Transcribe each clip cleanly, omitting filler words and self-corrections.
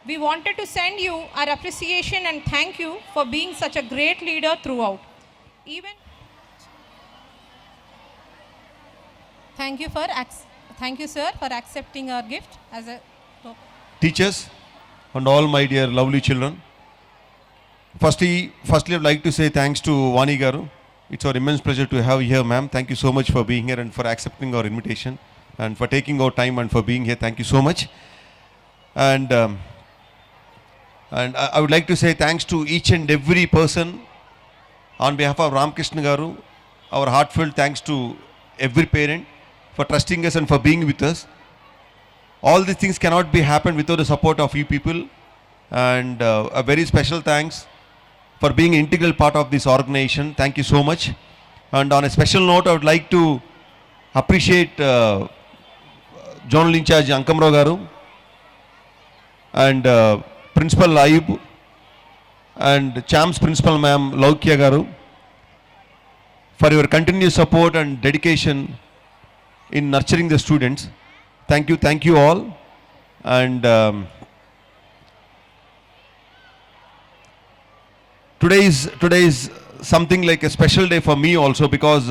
We wanted to send you our appreciation and thank you for being such a great leader throughout. Even thank you sir for accepting our gift as a teachers and all my dear lovely children. Firstly I'd like to say thanks to Vani garu. It's our immense pleasure to have you here, ma'am. Thank you so much for being here and for accepting our invitation and for taking our time and for being here. Thank you so much. And I would like to say thanks to each and every person on behalf of Ramakrishna garu. Our heartfelt thanks to every parent for trusting us and for being with us. All these things cannot be happened without the support of you people, and a very special thanks for being an integral part of this organization. Thank you so much. And on a special note, I would like to appreciate Journal Incharge Ankamrao garu and Principal Ayub and CHAMS Principal Ma'am Laukya garu for your continuous support and dedication in nurturing the students. Thank you all. And today is something like a special day for me also, because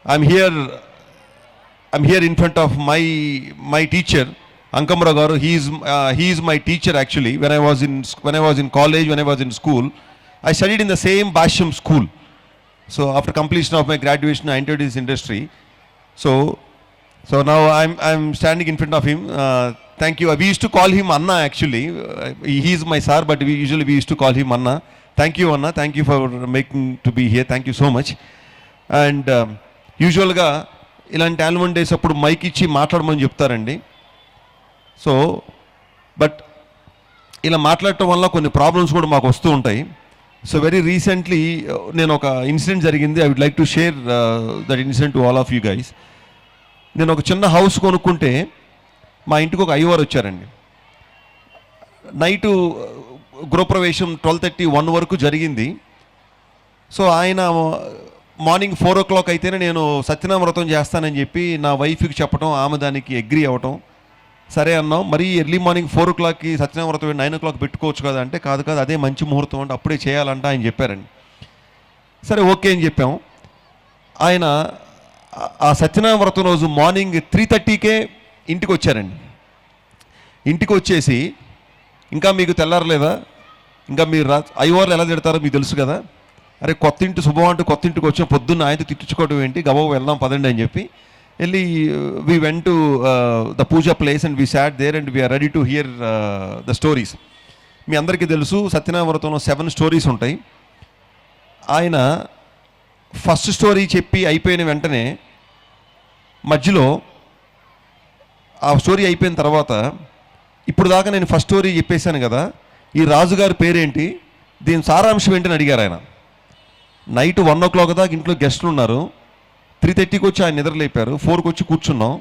I'm here in front of my teacher Ankamrao garu. He is my teacher actually. When I was in college, when I was in school, I studied in the same Basham school. So after completion of my graduation, I entered this industry. So now I'm standing in front of him. Thank you. We used to call him Anna actually. He is my sir, but we used to call him Anna. Thank you, Anna. Thank you for making to be here. Thank you so much. And యూజువల్గా ఇలాంటి annual days అప్పుడు mic ఇచ్చి మాట్లాడమని చెప్తారండి. So but ఇలా మాట్లాడటం వల్ల కొన్ని ప్రాబ్లమ్స్ కూడా మాకు వస్తూ ఉంటాయి. సో వెరీ రీసెంట్లీ నేను ఒక ఇన్సిడెంట్ జరిగింది. I would like to share that incident to all of you guys. నేను ఒక చిన్న హౌస్ కొనుక్కుంటే మా ఇంటికి ఒక అయ్యవారు వచ్చారండి. నైటు గృహప్రవేశం 12:30, 1 వరకు జరిగింది. సో ఆయన మార్నింగ్ 4 o'clock అయితేనే నేను సత్యనారాయణ వ్రతం చేస్తానని చెప్పి నా వైఫ్కి చెప్పడం, ఆమె దానికి అగ్రీ అవ్వటం. సరే అన్నాం. మరీ ఎర్లీ మార్నింగ్ 4 o'clockకి సత్యనారాయణ వ్రతం 9 o'clock పెట్టుకోవచ్చు కదా అంటే, కాదు అదే మంచి ముహూర్తం అంటే అప్పుడే చేయాలంట ఆయన చెప్పారండి. సరే ఓకే అని చెప్పాం. ఆయన ఆ సత్యనారాయణ వ్రతం రోజు మార్నింగ్ 3:30కే ఇంటికి వచ్చారండి. ఇంటికి వచ్చేసి, ఇంకా మీకు తెల్లారలేదా, ఇంకా మీరు అయ్యవార్లు ఎలా తిడతారో మీకు తెలుసు కదా, అరే కొత్త ఇంటి శుభం అంటూ కొత్త ఇంటికి వచ్చాం, పొద్దున్న ఆయనతో తిట్టించుకోవడం ఏంటి, గబగబా వెళ్దాం పదండి అని చెప్పి వెళ్ళి we went to the puja place and we sat there and we are ready to hear the stories. మీ అందరికీ తెలుసు సత్యనారాయణ వ్రతంలో 7 స్టోరీస్ ఉంటాయి. ఆయన ఫస్ట్ స్టోరీ చెప్పి అయిపోయిన వెంటనే మధ్యలో ఆ స్టోరీ అయిపోయిన తర్వాత, ఇప్పుడు దాకా నేను ఫస్ట్ స్టోరీ చెప్పేశాను కదా, ఈ రాజుగారి పేరేంటి, దీని సారాంశం ఏంటని అడిగారు ఆయన. నైట్ 1 o'clock దాకా ఇంట్లో గెస్టులు ఉన్నారు. 3:30కి వచ్చి ఆయన నిద్రలేపారు. 4కి వచ్చి కూర్చున్నాం.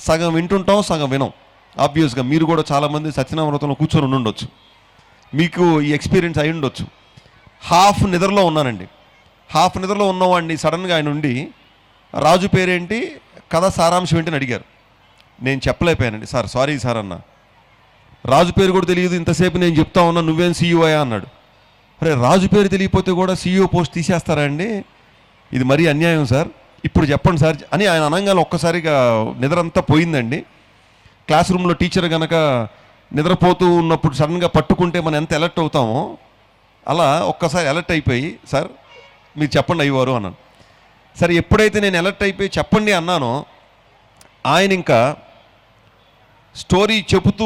సగం వింటుంటాం, సగం వినం. ఆబ్వియస్గా మీరు కూడా చాలామంది సత్యనారాయణ వ్రతంలో కూర్చొని ఉండొచ్చు, మీకు ఈ ఎక్స్పీరియన్స్ అయి ఉండొచ్చు. హాఫ్ నిద్రలో ఉన్నానండి. హాఫ్ నిద్రలో ఉన్నవాడిని సడన్గా ఆయన ఉండి రాజు పేరేంటి, కథ సారాంశం ఏంటని అడిగారు. నేను చెప్పలేకపోయానండి. సారీ సార్ అన్న, రాజు పేరు కూడా తెలియదు, ఇంతసేపు నేను చెప్తా ఉన్నా, నువ్వేం సీఈఓ అయ్యా అన్నాడు. అరే రాజు పేరు తెలియకపోతే కూడా సీఈఓ పోస్ట్ తీసేస్తారా అండి, ఇది మరీ అన్యాయం సార్, ఇప్పుడు చెప్పండి సార్ అని ఆయన అనగానే ఒక్కసారిగా నిద్ర అంతా పోయిందండి. క్లాస్ రూమ్లో టీచర్ కనుక నిద్రపోతూ ఉన్నప్పుడు సడన్గా పట్టుకుంటే మనం ఎంత అలర్ట్ అవుతామో అలా ఒక్కసారి అలర్ట్ అయిపోయి, సార్ మీరు చెప్పండి అయ్యవారు అన్నాను. సరే ఎప్పుడైతే నేను అలర్ట్ అయిపోయి చెప్పండి అన్నానో, ఆయన ఇంకా స్టోరీ చెబుతూ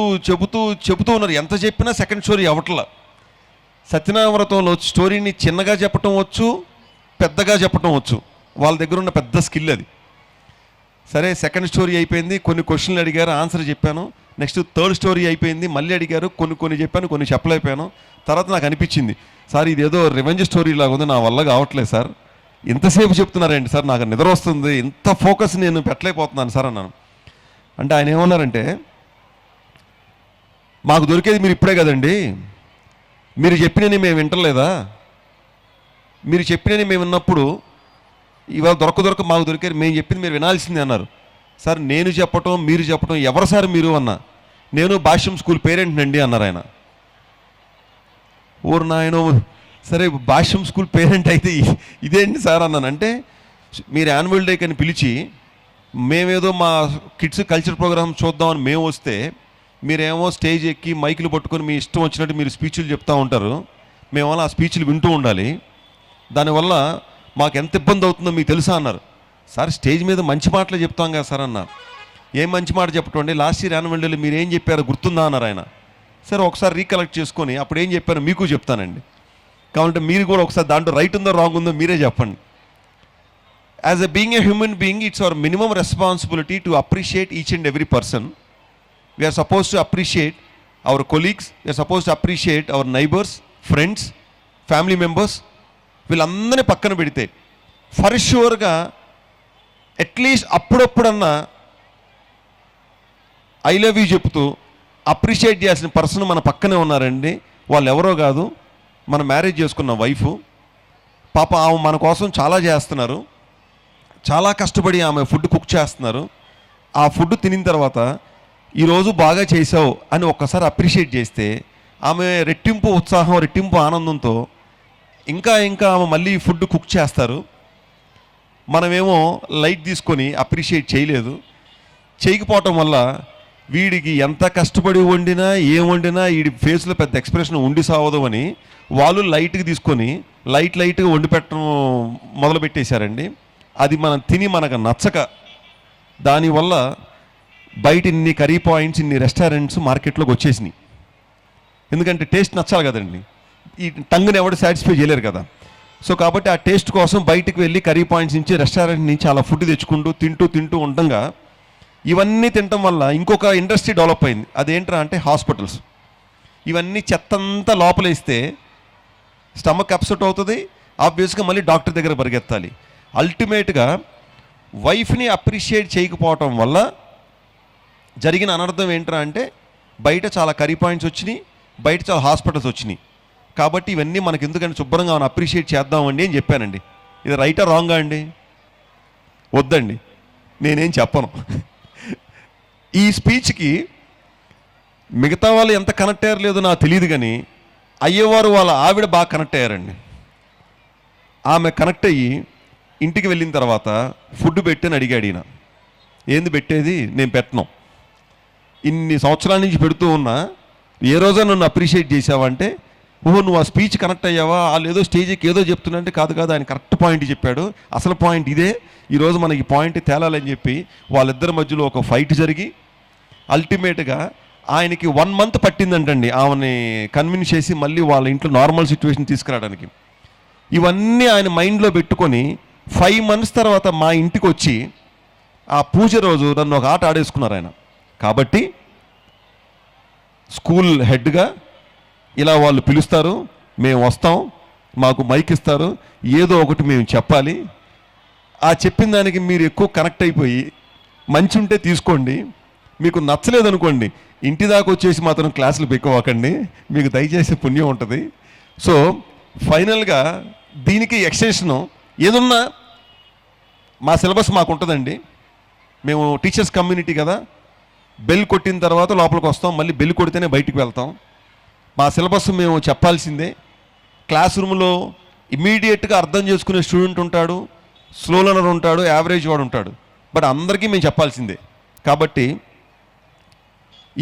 ఉన్నారు. ఎంత చెప్పినా సెకండ్ స్టోరీ అవట్లా. సత్యనారాయణ వ్రతంలో స్టోరీని చిన్నగా చెప్పటం వచ్చు, పెద్దగా చెప్పటం వచ్చు. వాళ్ళ దగ్గర ఉన్న పెద్ద స్కిల్ అది. సరే సెకండ్ స్టోరీ అయిపోయింది, కొన్ని క్వశ్చన్లు అడిగారు, ఆన్సర్ చెప్పాను. నెక్స్ట్ థర్డ్ స్టోరీ అయిపోయింది, మళ్ళీ అడిగారు, కొన్ని చెప్పాను, కొన్ని చెప్పలేకపోయాను. తర్వాత నాకు అనిపించింది, సార్ ఇదేదో రివెంజ్ స్టోరీ లాగా ఉంది, నా వల్ల కావట్లేదు సార్, ఎంతసేపు చెప్తున్నారండి సార్, నాకు నిద్ర వస్తుంది, ఇంత ఫోకస్ నేను పెట్టలేకపోతున్నాను సార్ అన్నాను. అంటే ఆయన ఏమన్నారంటే, మాకు దొరికేది మీరు ఇప్పుడే కదండి, మీరు చెప్పినని మేము వింటలేదా, మీరు చెప్పినని మేము విన్నప్పుడు ఇవాళ దొరక మాకు దొరికారు, మేము చెప్పింది మీరు వినాల్సిందే అన్నారు. సార్ నేను చెప్పటం మీరు చెప్పటం ఎవరు సార్ మీరు అన్నా, నేను భాష్యం స్కూల్ పేరెంట్నండి అన్నారు ఆయన. ఓరు నాయనో, సరే భాష్యం స్కూల్ పేరెంట్ అయితే ఇదేంటి సార్ అన్నాను. అంటే మీరు యాన్యువల్ డేకి అని పిలిచి మేమేదో మా కిడ్స్ కల్చర్ ప్రోగ్రామ్ చూద్దామని మేము వస్తే మీరేమో స్టేజ్ ఎక్కి మైకులు పట్టుకొని మీ ఇష్టం వచ్చినట్టు మీరు స్పీచ్లు చెప్తూ ఉంటారు. మేమలా ఆ స్పీచ్లు వింటూ ఉండాలి. దానివల్ల మాకు ఎంత ఇబ్బంది అవుతుందో మీకు తెలుసా అన్నారు. సార్ స్టేజ్ మీద మంచి మాటలు చెప్తాం కదా సార్ అన్నారు. ఏం మంచి మాట చెప్పటండి, లాస్ట్ ఇయర్ యాన్యువల్ డేలో మీరు ఏం చెప్పారో గుర్తుందా అన్నారు ఆయన. సరే ఒకసారి రీకలెక్ట్ చేసుకొని అప్పుడు ఏం చెప్పారో మీకు చెప్తానండి. కాబట్టి మీరు కూడా ఒకసారి దాంట్లో రైట్ ఉందో రాంగ్ ఉందో మీరే చెప్పండి. As a being a human being, it's our minimum responsibility to appreciate each and every person. We are suppose to appreciate our colleagues, we are suppose to appreciate our neighbours, friends, family members. వీళ్ళందరినీ పక్కన పెడితే for ష్యూర్గా at least అప్పుడప్పుడన్నా I love you చెప్తూ appreciate చేయాల్సిన person మన పక్కనే ఉన్నారండి. వాళ్ళు ఎవరో కాదు, మనం మ్యారేజ్ చేసుకున్న వైఫ్. పాప ఆమె మన కోసం చాలా చేస్తున్నారు, చాలా కష్టపడి ఆమె ఫుడ్ కుక్ చేస్తున్నారు. ఆ ఫుడ్ తినిన తర్వాత ఈరోజు బాగా చేసావు అని ఒక్కసారి అప్రిషియేట్ చేస్తే ఆమె రెట్టింపు ఉత్సాహం, రెట్టింపు ఆనందంతో ఇంకా ఆమె మళ్ళీ ఫుడ్ కుక్ చేస్తారు. మనమేమో లైట్ తీసుకొని అప్రిషియేట్ చేయకపోవటం వల్ల వీడికి ఎంత కష్టపడి వండినా ఏం వండినా వీడి ఫేస్లో పెద్ద ఎక్స్ప్రెషన్ ఉండి సావదు అని వాళ్ళు లైట్గా తీసుకొని లైట్గా వండి పెట్టడం మొదలుపెట్టేశారండి. అది మనం తిని మనకు నచ్చక దానివల్ల బయట ఇన్ని కర్రీ పాయింట్స్, ఇన్ని రెస్టారెంట్స్ మార్కెట్లోకి వచ్చేసినాయి. ఎందుకంటే టేస్ట్ నచ్చాలి కదండి, ఈ టంగుని ఎవరు సాటిస్ఫై చేయలేరు కదా. సో కాబట్టి ఆ టేస్ట్ కోసం బయటికి వెళ్ళి కర్రీ పాయింట్స్ నుంచి, రెస్టారెంట్ నుంచి అలా ఫుడ్ తెచ్చుకుంటూ తింటూ ఉండగా ఇవన్నీ తినటం వల్ల ఇంకొక ఇండస్ట్రీ డెవలప్ అయింది. అదేంట్రా అంటే హాస్పిటల్స్. ఇవన్నీ చెత్తంతా లోపలేస్తే స్టమక్ అప్సెట్ అవుతుంది, ఆబ్వియస్గా మళ్ళీ డాక్టర్ దగ్గర పరిగెత్తాలి. అల్టిమేట్గా వైఫ్ని అప్రిషియేట్ చేయకపోవటం వల్ల జరిగిన అనర్థం ఏంట్రా అంటే బయట చాలా కర్రీ పాయింట్స్ వచ్చినాయి, బయట చాలా హాస్పిటల్స్ వచ్చినాయి. కాబట్టి ఇవన్నీ మనకి ఎందుకంటే శుభ్రంగా మనం అప్రిషియేట్ చేద్దామండి అని చెప్పానండి. ఇది రైటా రాంగా అండి? వద్దండి, నేనేం చెప్పను. ఈ స్పీచ్కి మిగతా వాళ్ళు ఎంత కనెక్ట్ అయ్యారు లేదో నాకు తెలియదు, కానీ అయ్యేవారు వాళ్ళ ఆవిడ బాగా కనెక్ట్ అయ్యారండి. ఆమె కనెక్ట్ అయ్యి ఇంటికి వెళ్ళిన తర్వాత ఫుడ్ పెట్టని అడిగాడు ఈయన. ఏంది పెట్టేది? నేను పెట్టను, ఇన్ని సంవత్సరాల నుంచి పెడుతూ ఉన్నా, ఏ రోజా నన్ను అప్రిషియేట్ చేసావంటే, ఓహో నువ్వు ఆ స్పీచ్ కనెక్ట్ అయ్యావా, వాళ్ళు ఏదో స్టేజ్కి ఏదో చెప్తున్నంటే కాదు ఆయన కరెక్ట్ పాయింట్ చెప్పాడు, అసలు పాయింట్ ఇదే, ఈరోజు మనకి పాయింట్ తేలాలని చెప్పి వాళ్ళిద్దరి మధ్యలో ఒక ఫైట్ జరిగి అల్టిమేట్గా ఆయనకి 1 month పట్టిందంటండి ఆమెని కన్విన్స్ చేసి మళ్ళీ వాళ్ళ ఇంట్లో నార్మల్ సిచ్యువేషన్ తీసుకురావడానికి. ఇవన్నీ ఆయన మైండ్లో పెట్టుకొని 5 months తర్వాత మా ఇంటికి వచ్చి ఆ పూజ రోజు నన్ను ఒక ఆట ఆడేసుకున్నారు ఆయన. కాబట్టి స్కూల్ హెడ్గా ఇలా వాళ్ళు పిలుస్తారు, మేము వస్తాం, మాకు మైక్ ఇస్తారు, ఏదో ఒకటి మేము చెప్పాలి. ఆ చెప్పిన దానికి మీరు ఎక్కువ కనెక్ట్ అయిపోయి మంచి ఉంటే తీసుకోండి, మీకు నచ్చలేదనుకోండి ఇంటి దాకా వచ్చేసి మాత్రం క్లాసులు పెట్టుకోకండి, మీకు దయచేసి పుణ్యం ఉంటుంది. సో ఫైనల్గా దీనికి ఎక్స్టెన్షను ఏదున్నా మా సిలబస్ మాకు ఉంటుందండి. మేము టీచర్స్ కమ్యూనిటీ కదా, బెల్ కొట్టిన తర్వాత లోపలికి వస్తాం, మళ్ళీ బెల్ కొడితేనే బయటికి వెళ్తాం. మా సిలబస్ మేము చెప్పాల్సిందే. క్లాస్ రూమ్లో ఇమీడియట్గా అర్థం చేసుకునే స్టూడెంట్ ఉంటాడు, స్లో లర్నర్ ఉంటాడు, యావరేజ్ వాడు ఉంటాడు, బట్ అందరికీ మేము చెప్పాల్సిందే. కాబట్టి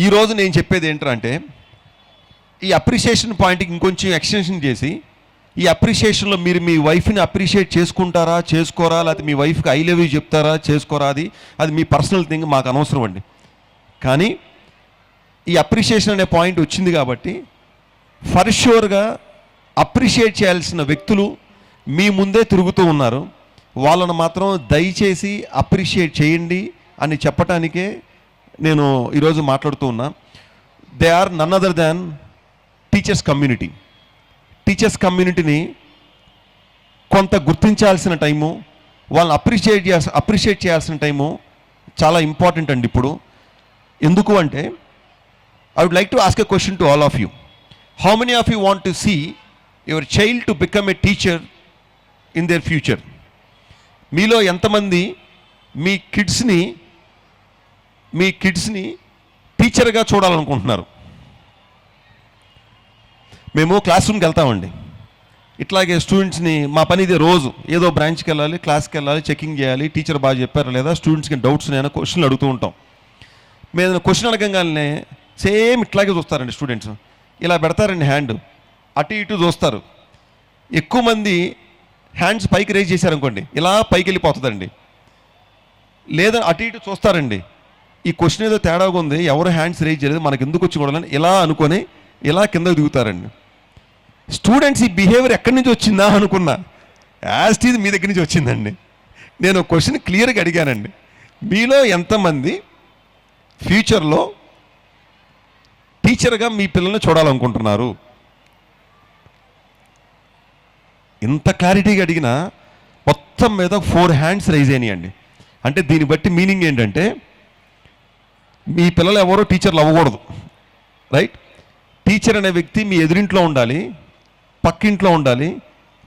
ఈరోజు నేను చెప్పేది ఏంటంటే ఈ అప్రిషియేషన్ పాయింట్కి ఇంకొంచెం ఎక్స్టెన్షన్ చేసి, ఈ అప్రిషియేషన్లో మీరు మీ వైఫ్ని అప్రిషియేట్ చేసుకుంటారా చేసుకోరా, లేకపోతే మీ వైఫ్కి ఐ లవ్ యూ చెప్తారా చేసుకోరా, అది మీ పర్సనల్ థింగ్, మాకు అనవసరం అండి. కానీ ఈ అప్రిషియేషన్ అనే పాయింట్ వచ్చింది కాబట్టి ఫర్ ష్యూర్గా అప్రిషియేట్ చేయాల్సిన వ్యక్తులు మీ ముందే తిరుగుతూ ఉన్నారు. వాళ్ళను మాత్రం దయచేసి అప్రిషియేట్ చేయండి అని చెప్పటానికే నేను ఈరోజు మాట్లాడుతూ ఉన్నా. They are none other than teachers community. Teachers కమ్యూనిటీని కొంత గుర్తించాల్సిన టైము, వాళ్ళని అప్రిషియేట్ చేయాల్సిన టైము చాలా ఇంపార్టెంట్ అండి ఇప్పుడు. ఎందుకు అంటే I would like to ask a question to all of you. How many of you want to see your child to become a teacher in their future? మీలో ఎంతమంది మీ కిడ్స్ని టీచర్గా చూడాలనుకుంటున్నారు? మేము క్లాస్ రూమ్కి వెళ్తామండి. ఇట్లాగే స్టూడెంట్స్ని మా పని ఇది, రోజు ఏదో బ్రాంచ్కి వెళ్ళాలి, క్లాస్కి వెళ్ళాలి, చెకింగ్ చేయాలి, టీచర్ బాగా చెప్పారా లేదా, స్టూడెంట్స్కి డౌట్స్ నేను క్వశ్చన్లు అడుగుతూ ఉంటాం. మేము ఏదైనా క్వశ్చన్ అడగంగానే సేమ్ ఇట్లాగే చూస్తారండి స్టూడెంట్స్. ఇలా పెడతారండి హ్యాండ్, అటు ఇటు చూస్తారు. ఎక్కువ మంది హ్యాండ్స్ పైకి రేజ్ చేశారనుకోండి ఇలా పైకి వెళ్ళిపోతుందండి. లేదా అటు ఇటు చూస్తారండి, ఈ క్వశ్చన్ ఏదో తేడాగా ఉంది, ఎవరు హ్యాండ్స్ రేజ్ చేయలేదు, మనకు ఎందుకు వచ్చి కూడా ఇలా అనుకొని ఇలా కిందకు దిగుతారండి. స్టూడెంట్స్ ఈ బిహేవియర్ ఎక్కడి నుంచి వచ్చిందా అనుకున్నా, యాజ్ ఇట్ ఈజ్ మీ దగ్గర నుంచి వచ్చిందండి. నేను క్వశ్చన్ క్లియర్గా అడిగానండి, మీలో ఎంతమంది ఫ్యూచర్లో టీచర్గా మీ పిల్లల్ని చూడాలనుకుంటున్నారు? ఇంత క్లారిటీగా అడిగినా మొత్తం మీద 4 హ్యాండ్స్ రైజ్ అయినాయండి. అంటే దీన్ని బట్టి మీనింగ్ ఏంటంటే, మీ పిల్లలు ఎవరో టీచర్లు అవ్వకూడదు, రైట్? టీచర్ అనే వ్యక్తి మీ ఎదురింట్లో ఉండాలి, పక్కింట్లో ఉండాలి,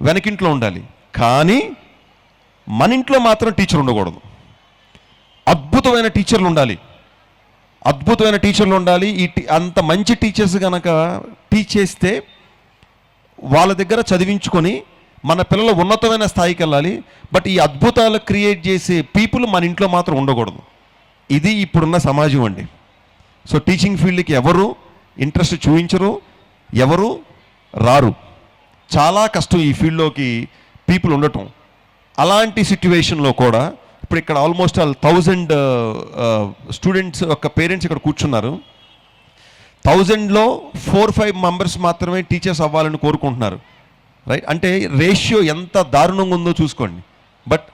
వెనకింట్లో ఉండాలి, కానీ మన ఇంట్లో మాత్రం టీచర్ ఉండకూడదు. అద్భుతమైన టీచర్లు ఉండాలి, అద్భుతమైన టీచర్లు ఉండాలి. అంత మంచి టీచర్స్ కనుక టీచ్ చేస్తే వాళ్ళ దగ్గర చదివించుకొని మన పిల్లలు ఉన్నతమైన స్థాయికి వెళ్ళాలి. బట్ ఈ అద్భుతాలు క్రియేట్ చేసే పీపుల్ మన ఇంట్లో మాత్రం ఉండకూడదు. ఇది ఇప్పుడున్న సమాజం అండి. సో టీచింగ్ ఫీల్డ్కి ఎవరు ఇంట్రెస్ట్ చూపించరు, ఎవరు రారు. చాలా కష్టం ఈ ఫీల్డ్లోకి పీపుల్ ఉండటం. అలాంటి సిట్యువేషన్లో కూడా ఇప్పుడు ఇక్కడ ఆల్మోస్ట్ 1000 స్టూడెంట్స్ యొక్క పేరెంట్స్ ఇక్కడ కూర్చున్నారు. 1000లో 4-5 మెంబర్స్ మాత్రమే టీచర్స్ అవ్వాలని కోరుకుంటున్నారు, రైట్? అంటే రేషియో ఎంత దారుణంగా ఉందో చూసుకోండి. బట్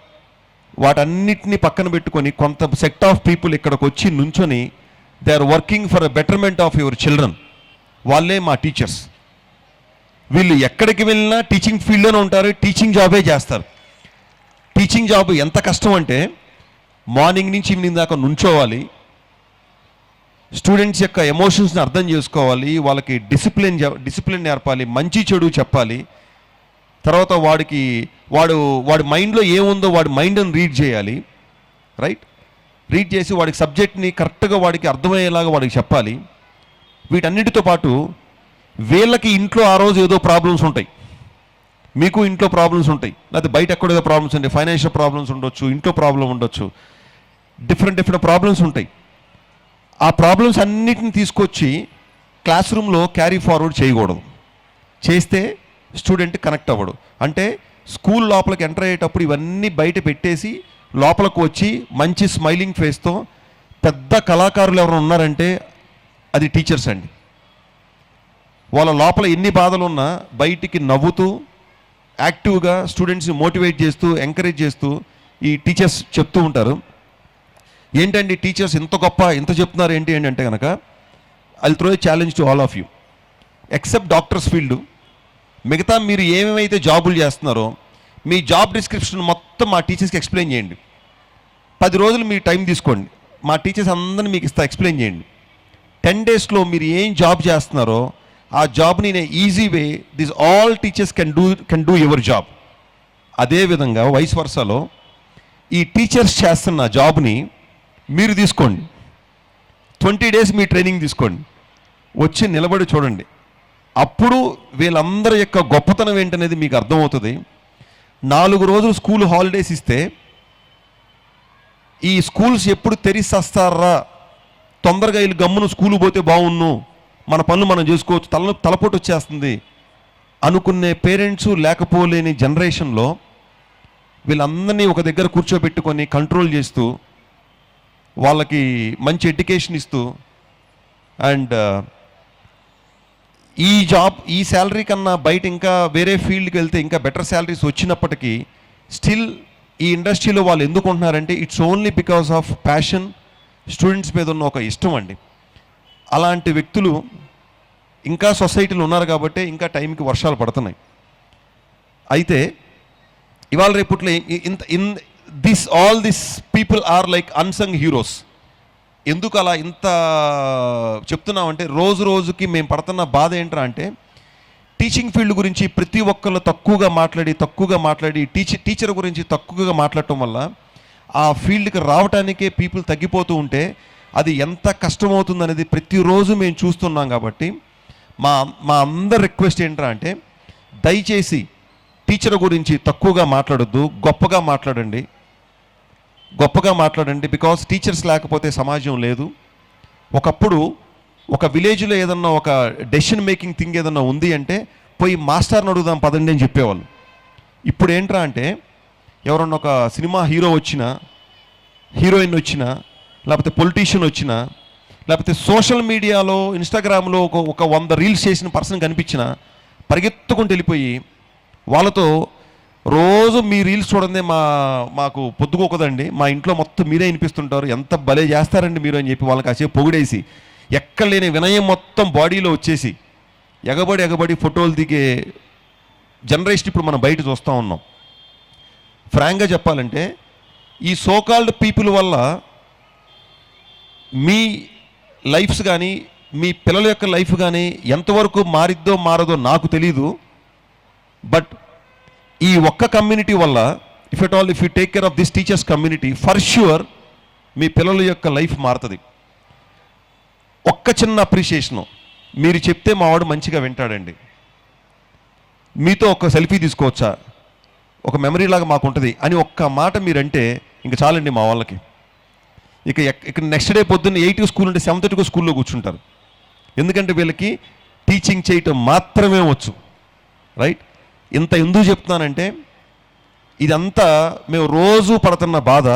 వాటన్నిటిని పక్కన పెట్టుకొని కొంత సెట్ ఆఫ్ పీపుల్ ఇక్కడికి వచ్చి నుంచొని they are working for a betterment of your children. వాళ్ళే మా టీచర్స్. వీళ్ళు ఎక్కడికి వెళ్ళినా టీచింగ్ ఫీల్డ్లోనే ఉంటారు, టీచింగ్ జాబే చేస్తారు. టీచింగ్ జాబ్ ఎంత కష్టం అంటే మార్నింగ్ నుంచి ఈవినింగ్ దాకా నుంచోవాలి, స్టూడెంట్స్ యొక్క ఎమోషన్స్ని అర్థం చేసుకోవాలి, వాళ్ళకి డిసిప్లిన్ నేర్పాలి, మంచి చెడు చెప్పాలి. తర్వాత వాడి మైండ్లో ఏముందో వాడి మైండ్ని రీడ్ చేయాలి, రైట్? రీడ్ చేసి వాడికి సబ్జెక్ట్ని కరెక్ట్గా వాడికి అర్థమయ్యేలాగా వాడికి చెప్పాలి. వీటన్నిటితో పాటు వీళ్ళకి ఇంట్లో ఆ రోజు ఏదో ప్రాబ్లమ్స్ ఉంటాయి, మీకు ఇంట్లో ప్రాబ్లమ్స్ ఉంటాయి, లేకపోతే బయట ఎక్కడేదో ప్రాబ్లమ్స్ ఉంటాయి, ఫైనాన్షియల్ ప్రాబ్లమ్స్ ఉండొచ్చు, ఇంట్లో ప్రాబ్లం ఉండొచ్చు, డిఫరెంట్ ప్రాబ్లమ్స్ ఉంటాయి. ఆ ప్రాబ్లమ్స్ అన్నిటిని తీసుకొచ్చి క్లాస్ రూమ్లో క్యారీ ఫార్వర్డ్ చేయకూడదు. చేస్తే స్టూడెంట్ కనెక్ట్ అవ్వడు. అంటే స్కూల్ లోపలికి ఎంటర్ అయ్యేటప్పుడు ఇవన్నీ బయట పెట్టేసి లోపలికి వచ్చి మంచి స్మైలింగ్ ఫేస్తో పెద్ద కళాకారులు ఎవరు ఉన్నారంటే అది టీచర్స్ అండి. వాళ్ళ లోపల ఎన్ని బాధలు ఉన్నా బయటికి నవ్వుతూ యాక్టివ్గా స్టూడెంట్స్ని మోటివేట్ చేస్తూ ఎంకరేజ్ చేస్తూ ఈ టీచర్స్ చెప్తూ ఉంటారు. ఏంటండి టీచర్స్ ఇంత గొప్ప ఇంత చెప్తున్నారు ఏంటి అంటే కనుక I throw A challenge to all of you, except doctors field. మిగతా మీరు ఏమేమైతే జాబులు చేస్తున్నారో మీ జాబ్ డిస్క్రిప్షన్ మొత్తం మా టీచర్స్కి ఎక్స్ప్లెయిన్ చేయండి. 10 రోజులు మీరు టైం తీసుకోండి, మా టీచర్స్ అందరినీ మీకు ఎక్స్ప్లెయిన్ చేయండి. 10 డేస్లో మీరు ఏం జాబ్ చేస్తున్నారో ఆ జాబ్ని నేను easy way this all teachers can do your job. అదేవిధంగా వైస్ వర్సాలో ఈ టీచర్స్ చేస్తున్న జాబ్ని మీరు తీసుకోండి, 20 డేస్ మీ ట్రైనింగ్ తీసుకోండి, వచ్చి నిలబడి చూడండి. అప్పుడు వీళ్ళందరి యొక్క గొప్పతనం ఏంటనేది మీకు అర్థమవుతుంది. 4 రోజులు స్కూల్ హాలిడేస్ ఇస్తే ఈ స్కూల్స్ ఎప్పుడు తెరిస్తారా, తొందరగా వీళ్ళు గమ్మును స్కూల్ పోతే బాగున్ను, మన పనులు మనం చేసుకోవచ్చు, తలపోటు వచ్చేస్తుంది అనుకునే పేరెంట్స్ లేకపోలేని జనరేషన్లో వీళ్ళందరినీ ఒక దగ్గర కూర్చోబెట్టుకొని కంట్రోల్ చేస్తూ వాళ్ళకి మంచి ఎడ్యుకేషన్ ఇస్తూ అండ్ ఈ శాలరీ కన్నా బయట ఇంకా వేరే ఫీల్డ్కి వెళ్తే ఇంకా బెటర్ శాలరీస్ వచ్చినప్పటికీ స్టిల్ ఈ ఇండస్ట్రీలో వాళ్ళు ఎందుకు ఉంటున్నారంటే it's only because of passion, students మీద ఉన్న ఒక ఇష్టం అండి. అలాంటి వ్యక్తులు ఇంకా సొసైటీలో ఉన్నారు కాబట్టి ఇంకా టైంకి వర్షాలు పడుతున్నాయి. అయితే ఇవాళ రేపట్లో all this people are like unsung heroes. ఎందుకు అలా ఇంత చెప్తున్నామంటే రోజుకి మేము పడుతున్న బాధ ఏంట్రా అంటే టీచింగ్ ఫీల్డ్ గురించి ప్రతి ఒక్కళ్ళు తక్కువగా మాట్లాడి టీచర్ గురించి తక్కువగా మాట్లాడటం వల్ల ఆ ఫీల్డ్కి రావటానికే పీపుల్ తగ్గిపోతూ ఉంటే అది ఎంత కష్టమవుతుందనేది ప్రతిరోజు మేము చూస్తున్నాం. కాబట్టి మా మా అందరి రిక్వెస్ట్ ఏంట్రా అంటే దయచేసి టీచర్ గురించి తక్కువగా మాట్లాడొద్దు, గొప్పగా మాట్లాడండి. బికాస్ టీచర్స్ లేకపోతే సమాజం లేదు. ఒకప్పుడు ఒక విలేజ్లో ఏదన్నా ఒక డెసిషన్ మేకింగ్ థింగ్ ఏదన్నా ఉంది అంటే పోయి మాస్టర్ని అడుగుదాం పదండి అని చెప్పేవాళ్ళు. ఇప్పుడు ఏంట్రా అంటే ఎవరన్నా ఒక సినిమా హీరో వచ్చినా, హీరోయిన్ వచ్చినా, లేకపోతే పొలిటీషియన్ వచ్చినా, లేకపోతే సోషల్ మీడియాలో ఇన్స్టాగ్రామ్లో ఒక 100 రీల్స్ చేసిన పర్సన్ కనిపించినా పరిగెత్తుకుంటూ వెళ్ళిపోయి వాళ్ళతో రోజు మీ రీల్స్ చూడండి, మాకు పొద్దుకోకదండి, మా ఇంట్లో మొత్తం మీరే వినిపిస్తుంటారు, ఎంత భలే చేస్తారండి మీరు అని చెప్పి వాళ్ళకి కాసేపు పొగిడేసి ఎక్కడ లేని వినయం మొత్తం బాడీలో వచ్చేసి ఎగబడి ఫోటోలు దిగే జనరేషన్ ఇప్పుడు మనం బయట చూస్తూ ఉన్నాం. ఫ్రాంక్గా చెప్పాలంటే ఈ సోకాల్డ్ పీపుల్ వల్ల మీ లైఫ్స్ కానీ మీ పిల్లల యొక్క లైఫ్ కానీ ఎంతవరకు మారదో నాకు తెలీదు. బట్ ఈ ఒక్క కమ్యూనిటీ వల్ల if you take care of this teachers community, for sure మీ పిల్లల యొక్క లైఫ్ మారుతుంది. ఒక్క చిన్న అప్రిషియేషను, మీరు చెప్తే మావాడు మంచిగా వింటాడండి, మీతో ఒక సెల్ఫీ తీసుకోవచ్చా, ఒక మెమరీ లాగా మాకు ఉంటుంది అని ఒక్క మాట మీరంటే ఇంకా చాలండి మా వాళ్ళకి. ఇక నెక్స్ట్ డే పొద్దున్న 8 స్కూల్ ఉంటే 7:30 స్కూల్లో కూర్చుంటారు. ఎందుకంటే వీళ్ళకి టీచింగ్ చేయటం మాత్రమే వచ్చు. రైట్? ఇంత ఎందుకు చెప్తున్నానంటే ఇదంతా మేము రోజు పడుతున్న బాధ.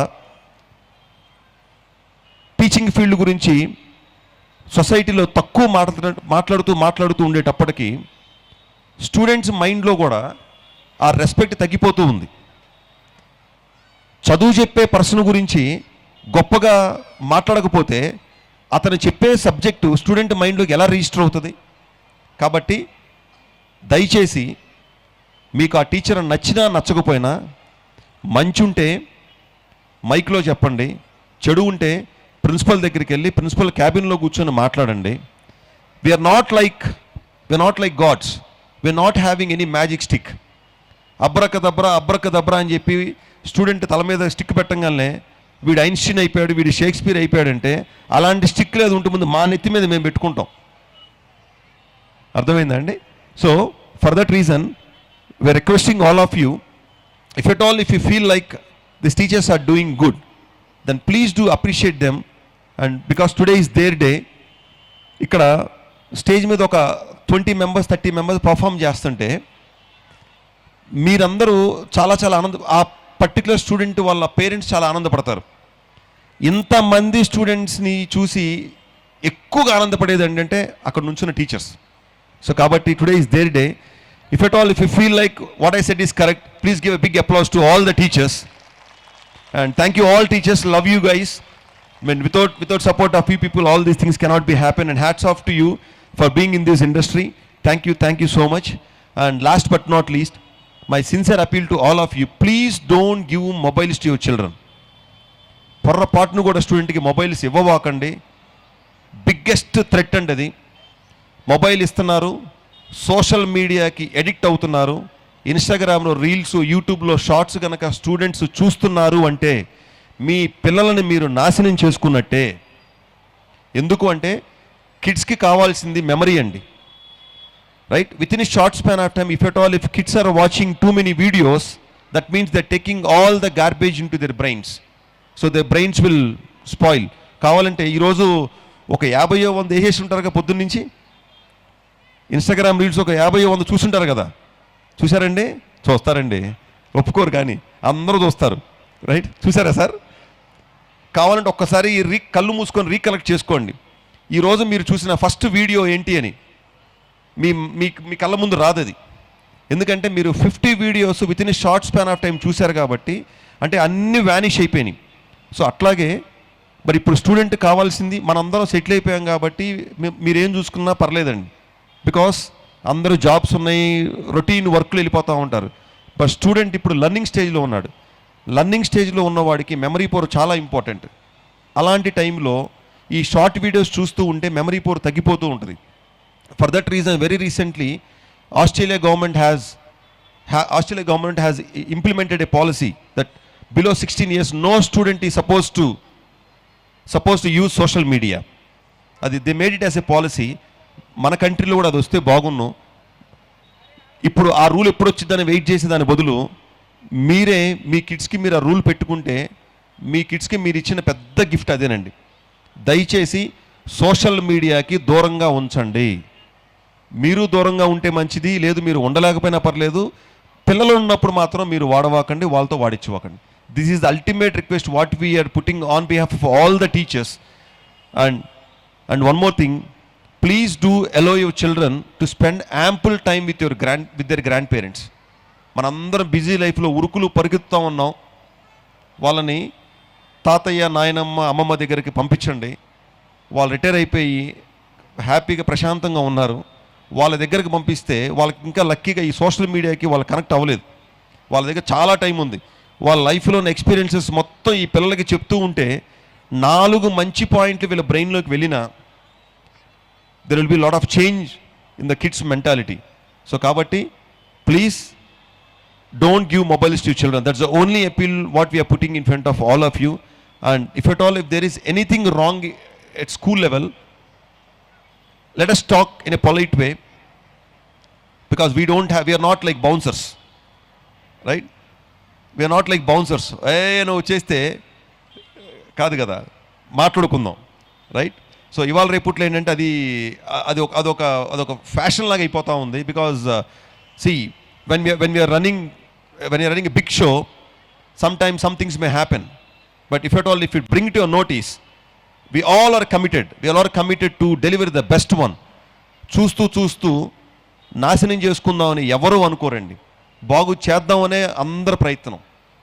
టీచింగ్ ఫీల్డ్ గురించి సొసైటీలో తక్కువ మాట్లాడుతూ ఉండేటప్పటికీ స్టూడెంట్స్ మైండ్లో కూడా ఆ రెస్పెక్ట్ తగ్గిపోతూ ఉంది. చదువు చెప్పే పర్సన్ గురించి గొప్పగా మాట్లాడకపోతే అతను చెప్పే సబ్జెక్టు స్టూడెంట్ మైండ్లోకి ఎలా రిజిస్టర్ అవుతుంది? కాబట్టి దయచేసి మీకు ఆ టీచర్ నచ్చినా నచ్చకపోయినా మంచి ఉంటే మైక్లో చెప్పండి, చెడు ఉంటే ప్రిన్సిపల్ దగ్గరికి వెళ్ళి ప్రిన్సిపల్ క్యాబిన్లో కూర్చొని మాట్లాడండి. We are not like gods, we are not having any magic stick. Abracadabra అని చెప్పి స్టూడెంట్ తల మీద స్టిక్ పెట్టగానే వీడు ఐన్స్టీన్ అయిపోయాడు, వీడు షేక్స్పియర్ అయిపోయాడంటే అలాంటి స్టిక్ లేదు ఉంటే ముందు మా నెత్తి మీద మేము పెట్టుకుంటాం. అర్థమైందా అండి? So for that reason we are requesting all of you, if you feel like these teachers are doing good, then please do appreciate them. And because today is their day, ఇక్కడ స్టేజ్ మీద ఒక 20 మెంబర్స్ 30 మెంబర్స్ పర్ఫామ్ చేస్తుంటే మీరందరూ చాలా ఆ particular student వాళ్ళ parents చాలా ఆనందపడతారు. ఇంతమంది స్టూడెంట్స్ని చూసి ఎక్కువగా ఆనందపడేది ఏంటంటే అక్కడ నుంచున్న టీచర్స్. సో కాబట్టి today is their day. If you feel like what I said is correct, please give a big applause to all the teachers. And thank you all teachers, love you guys. I mean, without support of you people, all these things cannot be happen. And hats off to you for being in this industry. Thank you so much. And last but not least, my sincere appeal to all of you, please don't give mobiles to your children. పొర్రపాటును కూడా స్టూడెంట్కి mobiles ఇవ్వవాకండి. Biggest threat అండి అది. Mobile ఇస్తున్నారు, social మీడియాకి addict అవుతున్నారు, ఇన్స్టాగ్రామ్లో reels, యూట్యూబ్లో shorts కనుక స్టూడెంట్స్ చూస్తున్నారు అంటే మీ పిల్లలని మీరు నాశనం చేసుకున్నట్టే. ఎందుకు అంటే కిడ్స్కి కావాల్సింది మెమరీ అండి. Right? With in short span of time, if kids are watching too many videos, that means they're taking all the garbage into their brains. So their brains will spoil. కావాలంటే ఈరోజు ఒక 50-100 వేసేసి ఉంటారుగా పొద్దున్న నుంచి. ఇన్స్టాగ్రామ్ రీల్స్ ఒక 50-100 చూసుంటారు కదా. చూసారండి? చూస్తారండి, ఒప్పుకోరు కానీ అందరూ చూస్తారు. రైట్? చూసారా సార్? కావాలంటే ఒక్కసారి కళ్ళు మూసుకొని రీకలెక్ట్ చేసుకోండి. ఈరోజు మీరు చూసిన ఫస్ట్ వీడియో ఏంటి అని మీ కళ్ళ ముందు రాదు అది. ఎందుకంటే మీరు 50 videos with in short span of time చూశారు కాబట్టి అంటే అన్నీ వ్యానిష్ అయిపోయినాయి. సో అట్లాగే మరి ఇప్పుడు స్టూడెంట్ కావాల్సింది, మనందరం సెటిల్ అయిపోయాం కాబట్టి మీరేం చూసుకున్నా పర్లేదండి. బికాస్ అందరూ జాబ్స్ ఉన్నాయి, రొటీన్ వర్క్లు వెళ్ళిపోతూ ఉంటారు. బట్ స్టూడెంట్ ఇప్పుడు లర్నింగ్ స్టేజ్లో ఉన్నాడు. లర్నింగ్ స్టేజ్లో ఉన్నవాడికి మెమరీ పవర్ చాలా ఇంపార్టెంట్. అలాంటి టైంలో ఈ షార్ట్ వీడియోస్ చూస్తూ ఉంటే మెమరీ పవర్ తగ్గిపోతూ ఉంటుంది. For that reason very recently Australia government has implemented a policy that below 16 years no student is supposed to use social media. They made it as a policy. మన కంట్రీలో కూడా అది వస్తే బాగున్ను. ఇప్పుడు ఆ రూల్ ఎప్పుడు వచ్చిందని వెయిట్ చేసే దాని బదులు మీరే మీ కిడ్స్కి మీరు ఆ రూల్ పెట్టుకుంటే మీ కిడ్స్కి మీరు ఇచ్చిన పెద్ద గిఫ్ట్ అదేనండి. దయచేసి సోషల్ మీడియాకి దూరంగా ఉంచండి. మీరు దూరంగా ఉంటే మంచిది, లేదు మీరు ఉండలేకపోయినా పర్లేదు. పిల్లలు ఉన్నప్పుడు మాత్రం మీరు వాడవాకండి, వాళ్ళతో వాడించువాకండి. This is the ultimate request what we are putting on behalf of all the teachers. And one more thing, please do allow your children to spend ample time with their grand parents. మనందరం busy లైఫ్లో ఉరుకులు పరిగెత్తుతూ ఉన్నాం. వాళ్ళని తాతయ్య, నాయనమ్మ, అమ్మమ్మ దగ్గరికి పంపించండి. వాళ్ళు రిటైర్ అయిపోయి హ్యాపీగా ప్రశాంతంగా ఉన్నారు. వాళ్ళ దగ్గరికి పంపిస్తే వాళ్ళకి ఇంకా లక్కీగా ఈ సోషల్ మీడియాకి వాళ్ళు కనెక్ట్ అవ్వలేదు. వాళ్ళ దగ్గర చాలా టైం ఉంది. వాళ్ళ లైఫ్లో ఉన్న ఎక్స్పీరియన్సెస్ మొత్తం ఈ పిల్లలకి చెప్తూ ఉంటే 4 మంచి పాయింట్లు వీళ్ళ బ్రెయిన్లోకి వెళ్ళినా there will be lot of change in the kids mentality. So కాబట్టి please don't give mobiles to children. That's the only appeal what we are putting in front of all of you. And if at all, if there is anything wrong at school level, let us talk in a polite way, because we are not like bouncers, right? We are not like bouncers. No cheste kaadu kada మాట్లాడుకుందాం, right? So ఇవాళ రేపుట్లో ఏంటంటే అదొక fashion లాగా అయిపోతూ ఉంది. Because see, when we are running a big show, sometimes some things may happen, but if at all, if you bring it to your notice, we all are committed to deliver the best one. చూస్తూ నాశనం చేసుకుందామని ఎవరు అనుకోరండి. బాగు చేద్దామనే అందరి ప్రయత్నం.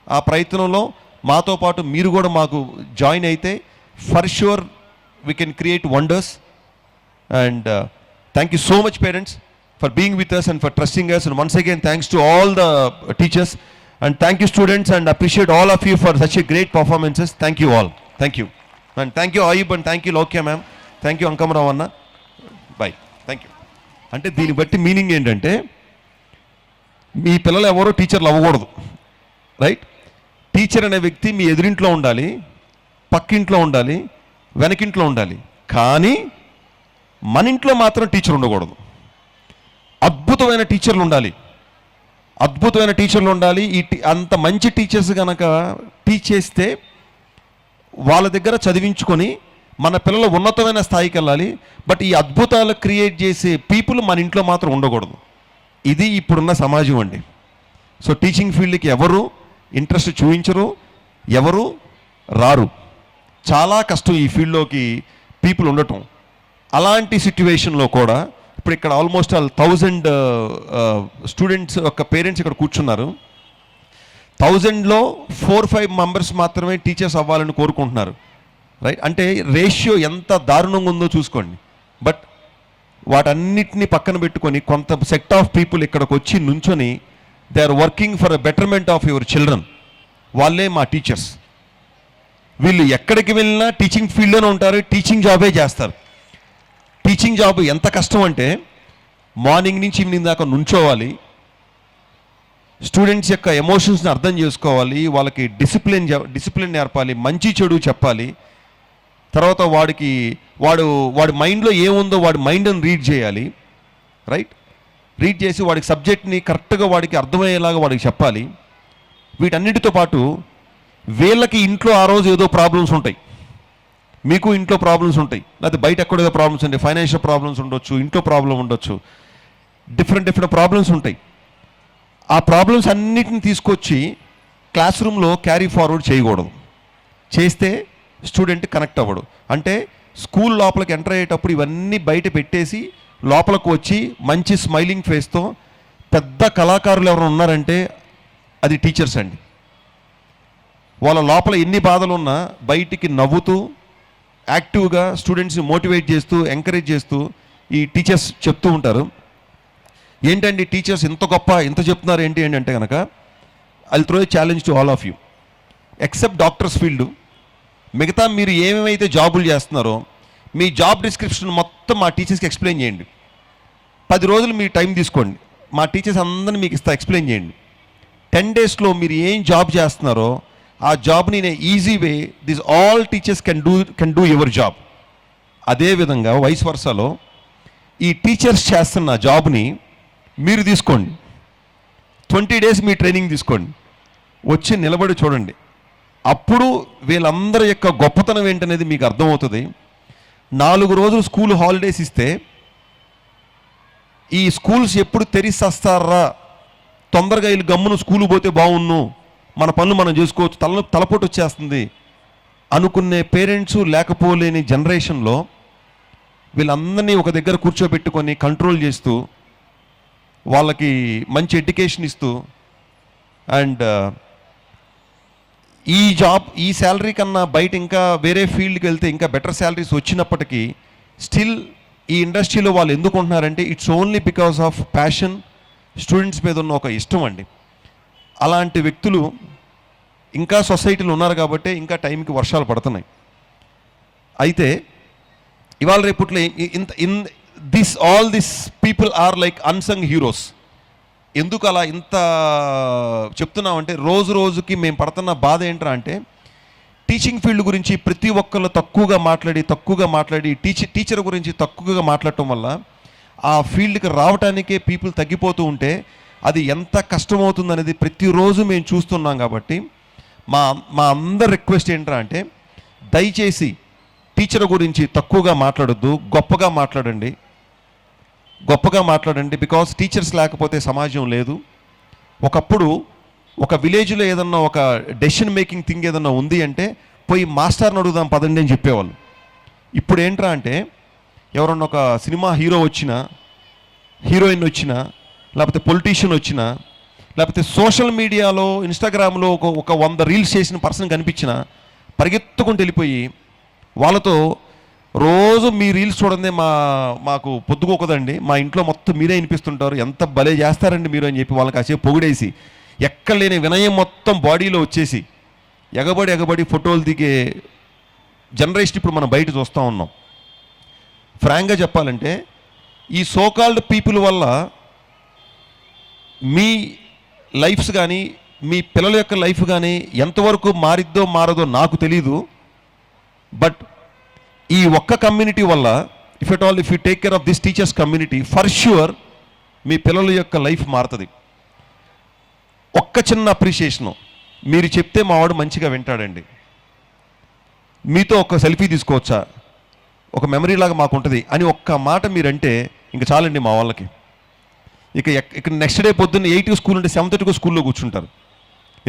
ఆ ప్రయత్నంలో మాతో పాటు మీరు కూడా మాకు జాయిన్ అయితే for sure we can create wonders. And thank you so much, parents, for being with us and for trusting us. And once again, thanks to all the teachers, and thank you students, and appreciate all of you for such a great performances. Thank you all. Thank you. And thank you Ayub, and thank you Lokya ma'am. Thank you Ankamarav anna. Bye. Thank you. అంటే దీన్ని బట్టి meaning ఏంటంటే మీ పిల్లలు ఎవరో టీచర్లు అవ్వకూడదు, right? Teacher అనే వ్యక్తి మీ ఎదురింట్లో ఉండాలి, పక్కింట్లో ఉండాలి, వెనకింట్లో ఉండాలి. కానీ మన ఇంట్లో మాత్రం టీచర్ ఉండకూడదు. అద్భుతమైన టీచర్లు ఉండాలి. అంత మంచి టీచర్స్ కనుక టీచ్ చేస్తే వాళ్ళ దగ్గర చదివించుకొని మన పిల్లలు ఉన్నతమైన స్థాయికి వెళ్ళాలి. బట్ ఈ అద్భుతాలు క్రియేట్ చేసే పీపుల్ మన ఇంట్లో మాత్రం ఉండకూడదు. ఇది ఇప్పుడున్న సమాజం అండి. సో టీచింగ్ ఫీల్డ్కి ఎవరు ఇంట్రెస్ట్ చూపించరు, ఎవరు రారు. చాలా కష్టం ఈ ఫీల్డ్లోకి పీపుల్ ఉండటం. అలాంటి సిట్యువేషన్లో కూడా ఇప్పుడు ఇక్కడ ఆల్మోస్ట్ 1000 స్టూడెంట్స్ యొక్క పేరెంట్స్ ఇక్కడ కూర్చున్నారు. 1000లో 4-5 మెంబర్స్ మాత్రమే టీచర్స్ అవ్వాలని కోరుకుంటున్నారు, రైట్? అంటే రేషియో ఎంత దారుణంగా ఉందో చూసుకోండి. బట్ వాటన్నిటిని పక్కన పెట్టుకొని కొంత సెట్ ఆఫ్ పీపుల్ ఇక్కడికి వచ్చి నుంచొని they are working for a betterment of your children. వాళ్ళే మా టీచర్స్. వీళ్ళు ఎక్కడికి వెళ్ళినా టీచింగ్ ఫీల్డ్లోనే ఉంటారు, టీచింగ్ జాబే చేస్తారు. టీచింగ్ జాబ్ ఎంత కష్టం అంటే మార్నింగ్ నుంచి ఈవినింగ్ దాకా నుంచోవాలి, స్టూడెంట్స్ యొక్క ఎమోషన్స్ని అర్థం చేసుకోవాలి, వాళ్ళకి డిసిప్లిన్ నేర్పాలి, మంచి చెడు చెప్పాలి. తర్వాత వాడి మైండ్లో ఏముందో వాడి మైండ్ని రీడ్ చేయాలి, రైట్? రీడ్ చేసి వాడికి సబ్జెక్ట్ని కరెక్ట్గా వాడికి అర్థమయ్యేలాగా వాడికి చెప్పాలి. వీటన్నిటితో పాటు వీళ్ళకి ఇంట్లో ఆ రోజు ఏదో ప్రాబ్లమ్స్ ఉంటాయి, మీకు ఇంట్లో ప్రాబ్లమ్స్ ఉంటాయి, లేకపోతే బయట ఎక్కడ ఏదో ప్రాబ్లమ్స్ ఉంటాయి, ఫైనాన్షియల్ ప్రాబ్లమ్స్ ఉండొచ్చు, ఇంట్లో ప్రాబ్లం ఉండొచ్చు, డిఫరెంట్ ప్రాబ్లమ్స్ ఉంటాయి. ఆ ప్రాబ్లమ్స్ అన్నిటిని తీసుకొచ్చి క్లాస్ రూమ్లో క్యారీ ఫార్వర్డ్ చేయకూడదు. చేస్తే స్టూడెంట్ కనెక్ట్ అవ్వడు. అంటే స్కూల్ లోపలికి ఎంటర్ అయ్యేటప్పుడు ఇవన్నీ బయట పెట్టేసి లోపలికి వచ్చి మంచి స్మైలింగ్ ఫేస్తో పెద్ద కళాకారులు ఎవరైనా ఉన్నారంటే అది టీచర్స్ అండి. వాళ్ళ లోపల ఎన్ని బాధలు ఉన్నా బయటికి నవ్వుతూ యాక్టివ్గా స్టూడెంట్స్ని మోటివేట్ చేస్తూ ఎంకరేజ్ చేస్తూ ఈ టీచర్స్ చెప్తూ ఉంటారు. ఏంటండి టీచర్స్ ఇంత గొప్ప ఇంత చెప్తున్నారు ఏంటి అంటే కనుక I throw A challenge to all of you, except doctors field. మిగతా మీరు ఏమేమైతే జాబులు చేస్తున్నారో మీ జాబ్ డిస్క్రిప్షన్ మొత్తం మా టీచర్స్కి ఎక్స్ప్లెయిన్ చేయండి. 10 రోజులు మీ టైం తీసుకోండి, మా టీచర్స్ అందరినీ మీకు ఎక్స్ప్లెయిన్ చేయండి. 10 డేస్లో మీరు ఏం జాబ్ చేస్తున్నారో ఆ జాబ్ని in easy way this all teachers can do your job. అదేవిధంగా వైస్ వర్సాలో ఈ టీచర్స్ చేస్తున్న జాబ్ని మీరు తీసుకోండి, 20 days మీ ట్రైనింగ్ తీసుకోండి, వచ్చి నిలబడి చూడండి. అప్పుడు వీళ్ళందరి యొక్క గొప్పతనం ఏంటనేది మీకు అర్థమవుతుంది. 4 రోజులు స్కూల్ హాలిడేస్ ఇస్తే ఈ స్కూల్స్ ఎప్పుడు తెరిచేస్తారా, తొందరగా వీళ్ళు గమ్మును స్కూల్ పోతే బాగున్ను, మన పనులు మనం చేసుకోవచ్చు, తలపోటు వచ్చేస్తుంది అనుకునే పేరెంట్స్ లేకపోలేని జనరేషన్లో వీళ్ళందరినీ ఒక దగ్గర కూర్చోబెట్టుకొని కంట్రోల్ చేస్తూ వాళ్ళకి మంచి ఎడ్యుకేషన్ ఇస్తూ అండ్ ఈ జాబ్ ఈ శాలరీ కన్నా బయట ఇంకా వేరే ఫీల్డ్కి వెళ్తే ఇంకా బెటర్ శాలరీస్ వచ్చినప్పటికీ స్టిల్ ఈ ఇండస్ట్రీలో వాళ్ళు ఎందుకు ఉంటున్నారంటే it's only because of passion, students మీద ఉన్న ఒక ఇష్టం అండి. అలాంటి వ్యక్తులు ఇంకా సొసైటీలో ఉన్నారు కాబట్టి ఇంకా టైంకి వర్షాలు పడుతున్నాయి. అయితే ఇవాళ రేపట్లో all this people are like unsung heroes. ఎందుకు అలా ఇంత చెప్తున్నామంటే రోజు రోజుకి మేము పడుతున్న బాధ ఏంట్రా అంటే టీచింగ్ ఫీల్డ్ గురించి ప్రతి ఒక్కళ్ళు తక్కువగా మాట్లాడి టీచర్ గురించి తక్కువగా మాట్లాడటం వల్ల ఆ ఫీల్డ్కి రావడానికే పీపుల్ తగ్గిపోతూ ఉంటే అది ఎంత కష్టమవుతుంది అనేది ప్రతిరోజు మేము చూస్తున్నాం. కాబట్టి మా అందరి రిక్వెస్ట్ ఏంట్రా అంటే దయచేసి టీచర్ గురించి తక్కువగా మాట్లాడొద్దు, గొప్పగా మాట్లాడండి. బికాస్ టీచర్స్ లేకపోతే సమాజం లేదు. ఒకప్పుడు ఒక విలేజ్లో ఏదన్నా ఒక డెసిషన్ మేకింగ్ థింగ్ ఏదన్నా ఉంది అంటే పోయి మాస్టర్ని అడుగుదాం పదండి అని చెప్పేవాళ్ళు. ఇప్పుడు ఏంట్రా అంటే ఎవరన్నా ఒక సినిమా హీరో వచ్చినా, హీరోయిన్ వచ్చినా, లేకపోతే పొలిటీషియన్ వచ్చినా, లేకపోతే సోషల్ మీడియాలో ఇన్స్టాగ్రామ్లో ఒక 100 రీల్స్ చేసిన పర్సన్ కనిపించినా పరిగెత్తుకుంటూ వెళ్ళిపోయి వాళ్ళతో రోజు మీ రీల్స్ చూడండి, మాకు పొద్దుకోకదండి, మా ఇంట్లో మొత్తం మీరే వినిపిస్తుంటారు, ఎంత భలే చేస్తారండి మీరు అని చెప్పి వాళ్ళకి కాసేపు పొగిడేసి ఎక్కడలేని వినయం మొత్తం బాడీలో వచ్చేసి ఎగబడి ఫోటోలు దిగే జనరేషన్ ఇప్పుడు మనం బయట చూస్తూ ఉన్నాం. ఫ్రాంక్గా చెప్పాలంటే ఈ సోకాల్డ్ పీపుల్ వల్ల మీ లైఫ్స్ కానీ మీ పిల్లల యొక్క లైఫ్ కానీ ఎంతవరకు మారదో నాకు తెలీదు. బట్ ఈ ఒక్క కమ్యూనిటీ వల్ల if you take care of this teachers community for sure మీ పిల్లల యొక్క లైఫ్ మారుతుంది. ఒక్క చిన్న అప్రిషియేషను, మీరు చెప్తే మావాడు మంచిగా వింటాడండి, మీతో ఒక సెల్ఫీ తీసుకోవచ్చా, ఒక మెమరీ లాగా మాకు ఉంటుంది అని ఒక్క మాట మీరంటే ఇంక చాలండి మా వాళ్ళకి. ఇక నెక్స్ట్ డే పొద్దున్న 8 స్కూల్ ఉంటే 7:30 స్కూల్లో కూర్చుంటారు.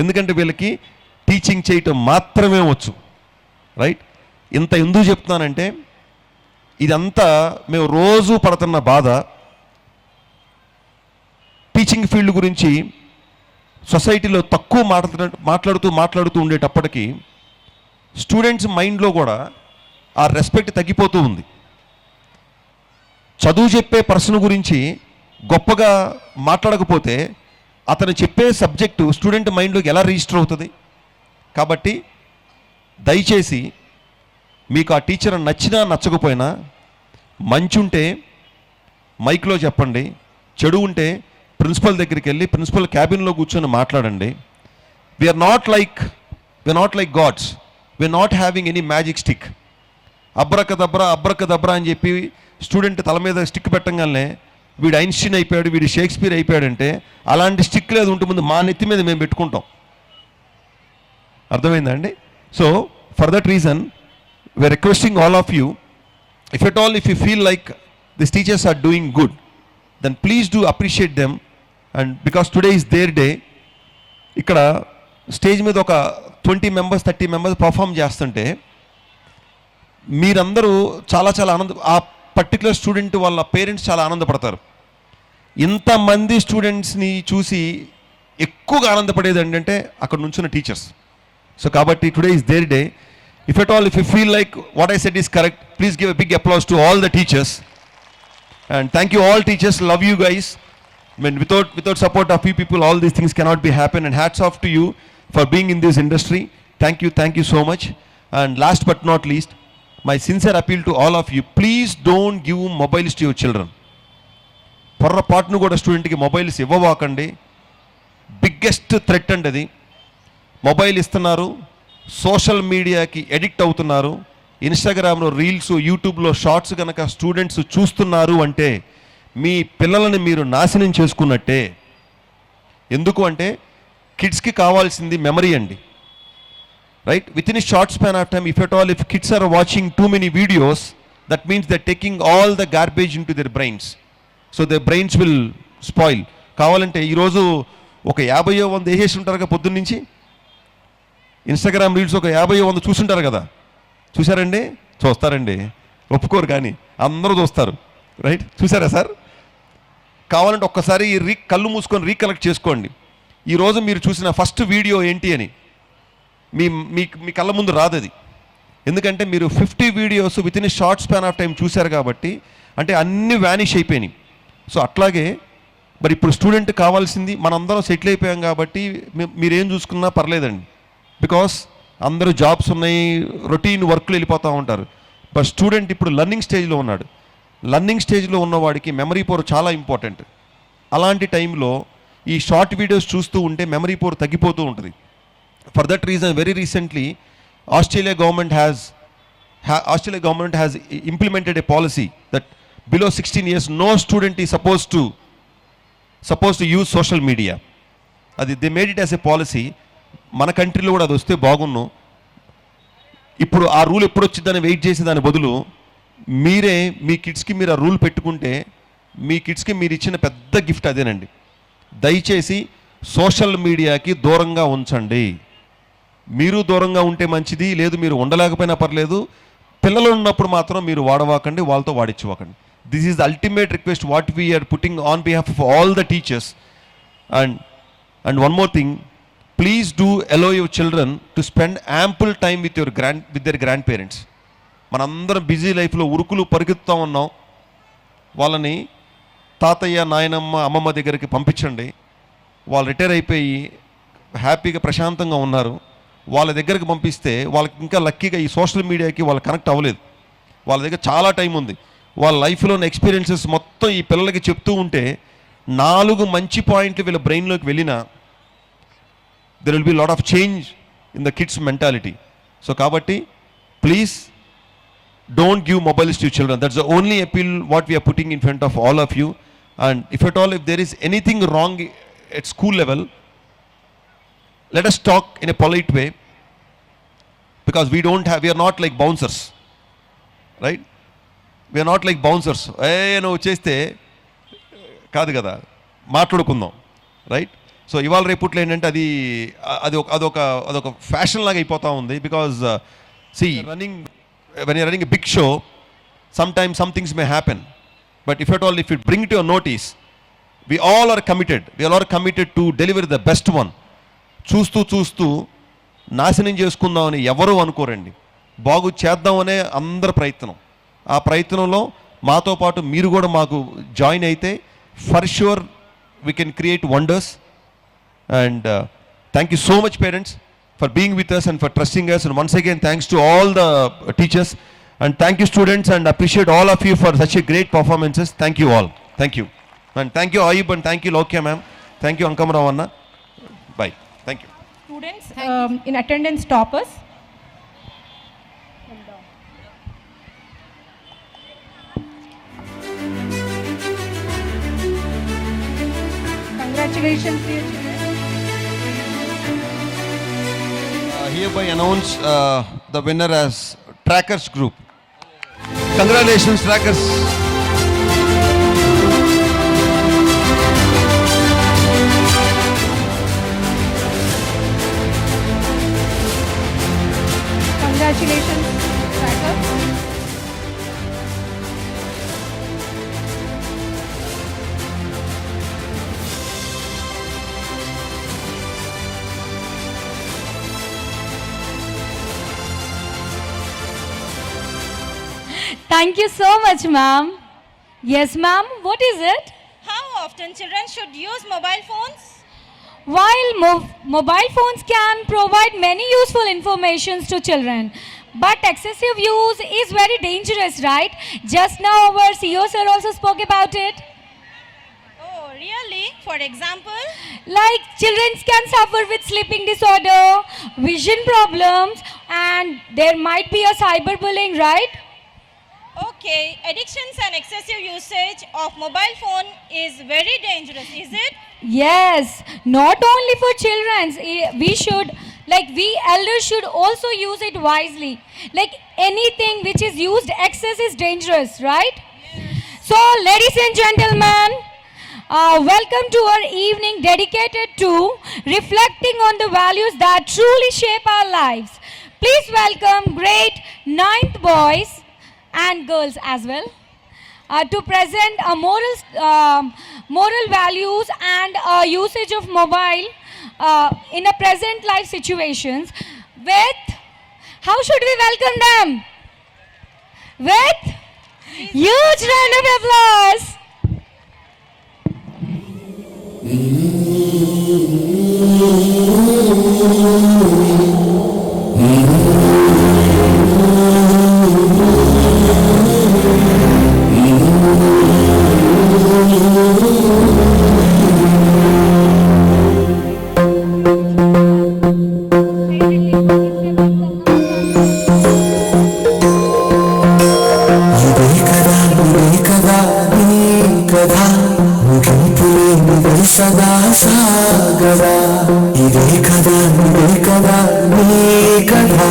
ఎందుకంటే వీళ్ళకి టీచింగ్ చేయటం మాత్రమే వచ్చు. రైట్? ఇంత ఎందుకు చెప్తున్నానంటే ఇదంతా మేము రోజు పడుతున్న బాధ. టీచింగ్ ఫీల్డ్ గురించి సొసైటీలో తక్కువ మాట్లాడుతూ ఉండేటప్పటికీ స్టూడెంట్స్ మైండ్లో కూడా ఆ రెస్పెక్ట్ తగ్గిపోతూ ఉంది. చదువు చెప్పే పర్సన్ గురించి గొప్పగా మాట్లాడకపోతే అతను చెప్పే సబ్జెక్టు స్టూడెంట్ మైండ్లోకి ఎలా రిజిస్టర్ అవుతుంది? కాబట్టి దయచేసి మీకు ఆ టీచర్ నచ్చినా నచ్చకపోయినా మంచి ఉంటే మైక్లో చెప్పండి, చెడు ఉంటే ప్రిన్సిపల్ దగ్గరికి వెళ్ళి ప్రిన్సిపల్ క్యాబిన్లో కూర్చొని మాట్లాడండి. We are not like gods, we are not having any magic stick. Abracadabra అని చెప్పి స్టూడెంట్ తల మీద స్టిక్ పెట్టంగానే వీడు ఐన్స్టీన్ అయిపోయాడు, వీడు షేక్స్పియర్ అయిపోయాడంటే అలాంటి స్టిక్ లేదు ఉంటే ముందు మా నెత్తి మీద మేము పెట్టుకుంటాం. అర్థమైందా అండి? So for that reason we're requesting all of you, if you feel like these teachers are doing good, then please do appreciate them. And because today is their day, ఇక్కడ స్టేజ్ మీద ఒక 20 members 30 members పర్ఫామ్ చేస్తుంటే మీరందరూ చాలా ఆ particular student వాళ్ళ parents చాలా ఆనందపడతారు. ఇంతమంది స్టూడెంట్స్ని చూసి ఎక్కువగా ఆనందపడేది ఏంటంటే అక్కడ నుంచున్న టీచర్స్. సో కాబట్టి today is their day. If you feel like what I said is correct, please give a big applause to all the teachers. And thank you all teachers, love you guys. I mean, without support of you people, all these things cannot be happen. And hats off to you for being in this industry. Thank you so much. And last but not least, my sincere appeal to all of you, please don't give mobiles to your children. పొర్రపాటును కూడా స్టూడెంట్కి mobiles ఇవ్వవాకండి. Biggest threat అండి అది. Mobile ఇస్తున్నారు, social మీడియాకి addict అవుతున్నారు, ఇన్స్టాగ్రామ్లో reels, యూట్యూబ్లో shorts కనుక స్టూడెంట్స్ చూస్తున్నారు అంటే మీ పిల్లలని మీరు నాశనం చేసుకున్నట్టే. ఎందుకు అంటే కిడ్స్కి కావాల్సింది మెమరీ అండి, right? With in short span of time, if kids are watching too many videos, that means they're taking all the garbage into their brains, so their brains will spoil. కావాలంటే ఈరోజు ఒక 50-100 వేసేసి ఉంటారు కదా పొద్దున్న నుంచి. ఇన్స్టాగ్రామ్ రీల్స్ ఒక 50-100 చూసుంటారు కదా, చూసారండి? చూస్తారండి, ఒప్పుకోరు కానీ అందరూ చూస్తారు, రైట్? చూసారా సార్? కావాలంటే ఒక్కసారి కళ్ళు మూసుకొని రీకలెక్ట్ చేసుకోండి, ఈరోజు మీరు చూసిన ఫస్ట్ వీడియో ఏంటి అని. మీ కళ్ళ ముందు రాదు అది, ఎందుకంటే మీరు 50 videos with in short span of time చూశారు కాబట్టి, అంటే అన్నీ వ్యానిష్ అయిపోయినాయి. సో అట్లాగే మరి ఇప్పుడు స్టూడెంట్ కావాల్సింది, మనందరం సెటిల్ అయిపోయాం కాబట్టి మీరేం చూసుకున్నా పర్లేదండి, బికాస్ అందరూ జాబ్స్ ఉన్నాయి, రొటీన్ వర్క్లు వెళ్ళిపోతూ ఉంటారు. బట్ స్టూడెంట్ ఇప్పుడు లర్నింగ్ స్టేజ్లో ఉన్నాడు. లర్నింగ్ స్టేజ్లో ఉన్నవాడికి మెమరీ పవర్ చాలా ఇంపార్టెంట్. అలాంటి టైంలో ఈ షార్ట్ వీడియోస్ చూస్తూ ఉంటే మెమరీ పవర్ తగ్గిపోతూ ఉంటుంది. For that reason, very recently, Australia government has implemented a policy that below 16 years, no student is supposed to use social media. They made it as a policy. మన కంట్రీలో కూడా అది వస్తే బాగున్ను. ఇప్పుడు ఆ రూల్ ఎప్పుడు వచ్చిందని వెయిట్ చేసి దాని బదులు మీరే మీ కిడ్స్కి మీరు ఆ రూల్ పెట్టుకుంటే మీ కిడ్స్కి మీరు ఇచ్చిన పెద్ద గిఫ్ట్ అదేనండి. దయచేసి సోషల్ మీడియాకి దూరంగా ఉంచండి. మీరు దూరంగా ఉంటే మంచిది, లేదు మీరు ఉండలేకపోయినా పర్లేదు. పిల్లలు ఉన్నప్పుడు మాత్రం మీరు వాడవాకండి, వాళ్ళతో వాడించువాకండి. This is the ultimate request what we are putting on behalf of all the teachers. And one more thing, please do allow your children to spend ample time with their grand parents. మనందరం busy లైఫ్లో ఉరుకులు పరిగెత్తుతూ ఉన్నాం. వాళ్ళని తాతయ్య, నాయనమ్మ, అమ్మమ్మ దగ్గరికి పంపించండి. వాళ్ళు రిటైర్ అయిపోయి హ్యాపీగా ప్రశాంతంగా ఉన్నారు. వాళ్ళ దగ్గరికి పంపిస్తే వాళ్ళకి ఇంకా లక్కీగా ఈ సోషల్ మీడియాకి వాళ్ళు కనెక్ట్ అవ్వలేదు. వాళ్ళ దగ్గర చాలా టైం ఉంది. వాళ్ళ లైఫ్లోని ఎక్స్పీరియన్సెస్ మొత్తం ఈ పిల్లలకి చెప్తూ ఉంటే 4 మంచి పాయింట్లు వీళ్ళ బ్రెయిన్లోకి వెళ్ళినా there will be lot of change in the kids mentality. So కాబట్టి please don't give mobiles to children. That's the only appeal what we are putting in front of all of you. And if there is anything wrong at school level, let us talk in a polite way, because we are not like bouncers, right? We are not like bouncers. No cheste kaadu kada maatladukundaam, right? So ival reputlo entante adoka fashion laga ayipotha undi, because see, when you're running a big show, sometimes some things may happen, but if you bring it to your notice, we all are committed to deliver the best one. చూస్తూ నాశనం చేసుకుందామని ఎవరూ అనుకోరండి. బాగు చేద్దామనే అందరి ప్రయత్నం. ఆ ప్రయత్నంలో మాతో పాటు మీరు కూడా మాకు జాయిన్ అయితే for sure we can create wonders. And thank you so much parents for being with us and for trusting us, and once again thanks to all the teachers, and thank you students, and appreciate all of you for such a great performances. Thank you all. Thank you. And thank you Ayub, and thank you Lokya ma'am. Thank you Ankamra Anna. Bye. Thank you. Students in attendance toppers. Congratulations dear children. Hereby announce the winner as Trackers Group. Congratulations Trackers. Congratulations Trackers. Thank you so much, ma'am. Yes, ma'am. What is it? How often children should use mobile phones? While mobile phones can provide many useful informations to children, but excessive use is very dangerous, right? Just now our CEO sir also spoke about it. Oh, really? For example? Like children can suffer with sleeping disorder, vision problems, and there might be a cyberbullying, right? Okay, addictions and excessive usage of mobile phone is very dangerous, is it? Yes, not only for children, we should, like we elders should also use it wisely. Like anything which is used excess is dangerous, right? So, ladies and gentlemen, welcome to our evening dedicated to reflecting on the values that truly shape our lives. Please welcome great 9th boys and girls as well to present a moral values and usage of mobile in a present life situations with, how should we welcome them? With huge round of applause. సదా సాగరా ఇదే కదా నువ్వే కదా నీ కదా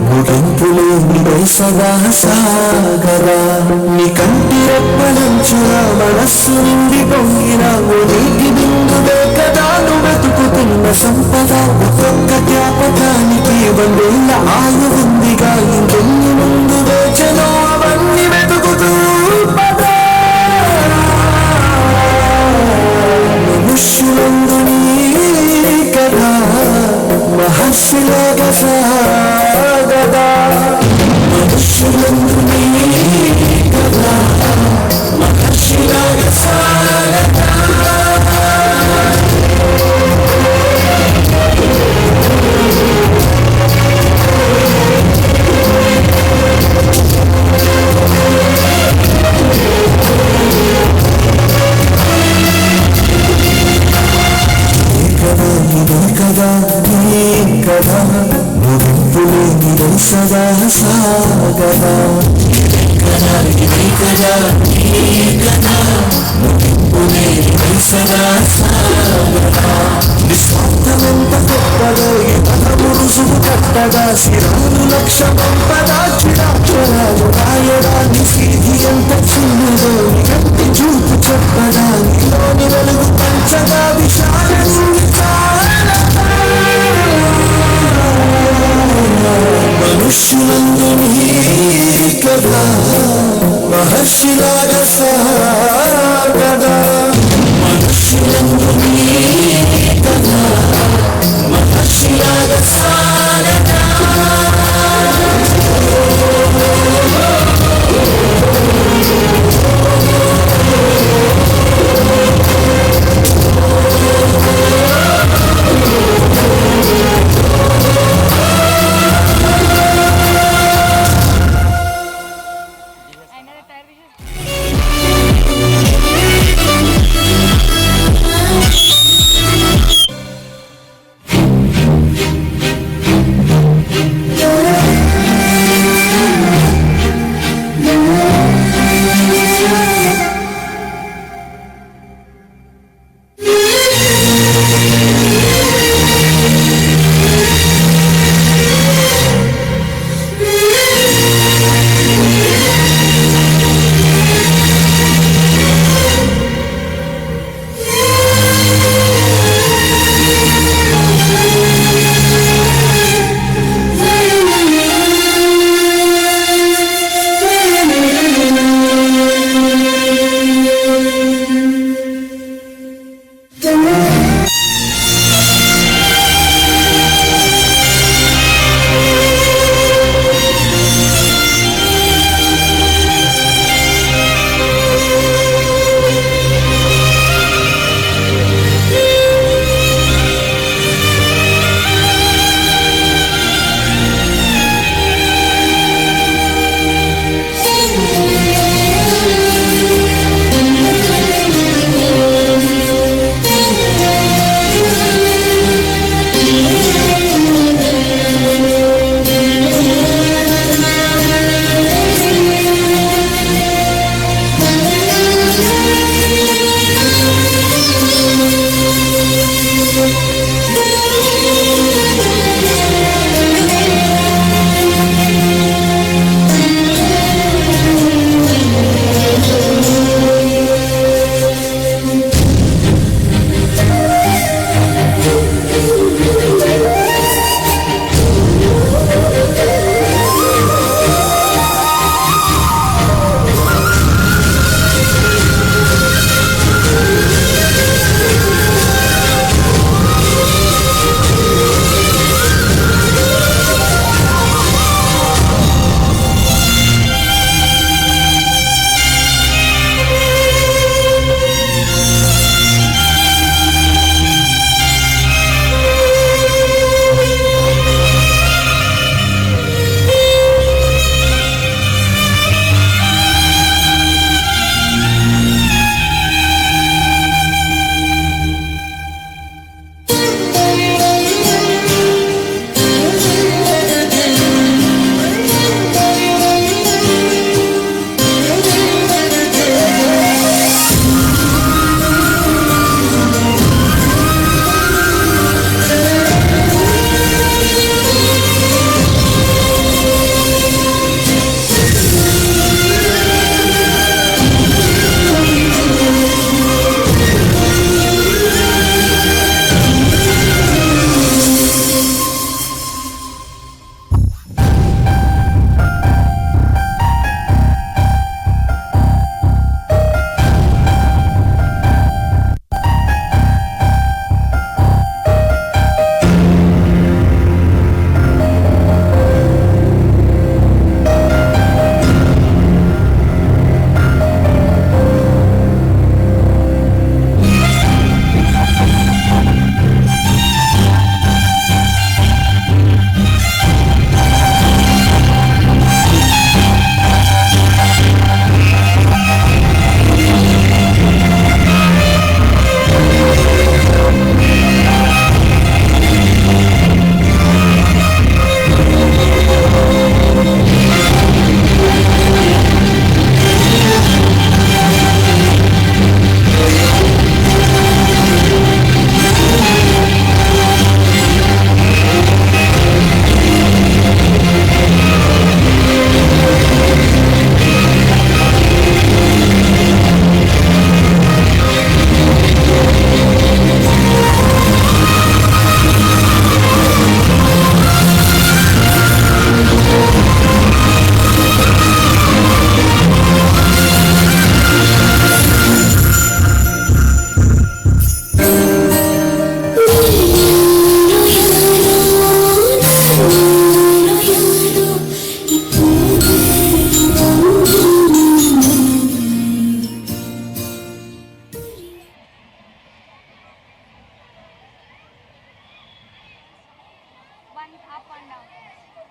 ముగింపులే నువ్వే సదా సాగరా నీ కంటి రెప్పలంచున మనస్సు నిండి పొంగిన ఓ నీటి బిందువే కదా నువ్వు వెతుకుతున్న సంపద ఒక్కొక్క జ్ఞాపకానికి వందేళ్ల ఆయువుందిగా ఇంకెన్ని ముందు వేచనో అవన్నీ వెతుకుతూ పదా మనుష్యులందునీ కదా మహర్షిలాగా సాగదా మనుష్యులందునీ కదా మహర్షిలాగా సాగదా సదా సాగదా సదా సాగదా నిస్వార్థమెంత గొప్పదో ఈ పదము రుసుము కట్టగా శిరాలు లక్ష పంపదా చిరాక్షరాలు రాయడా నిశీధి ఎంత చిన్నదో గట్టి చూపు చెప్పదా నీలోని వెలుగు పంచగా విశాల మనుష్యులందునీ కదా మహర్షిలాగా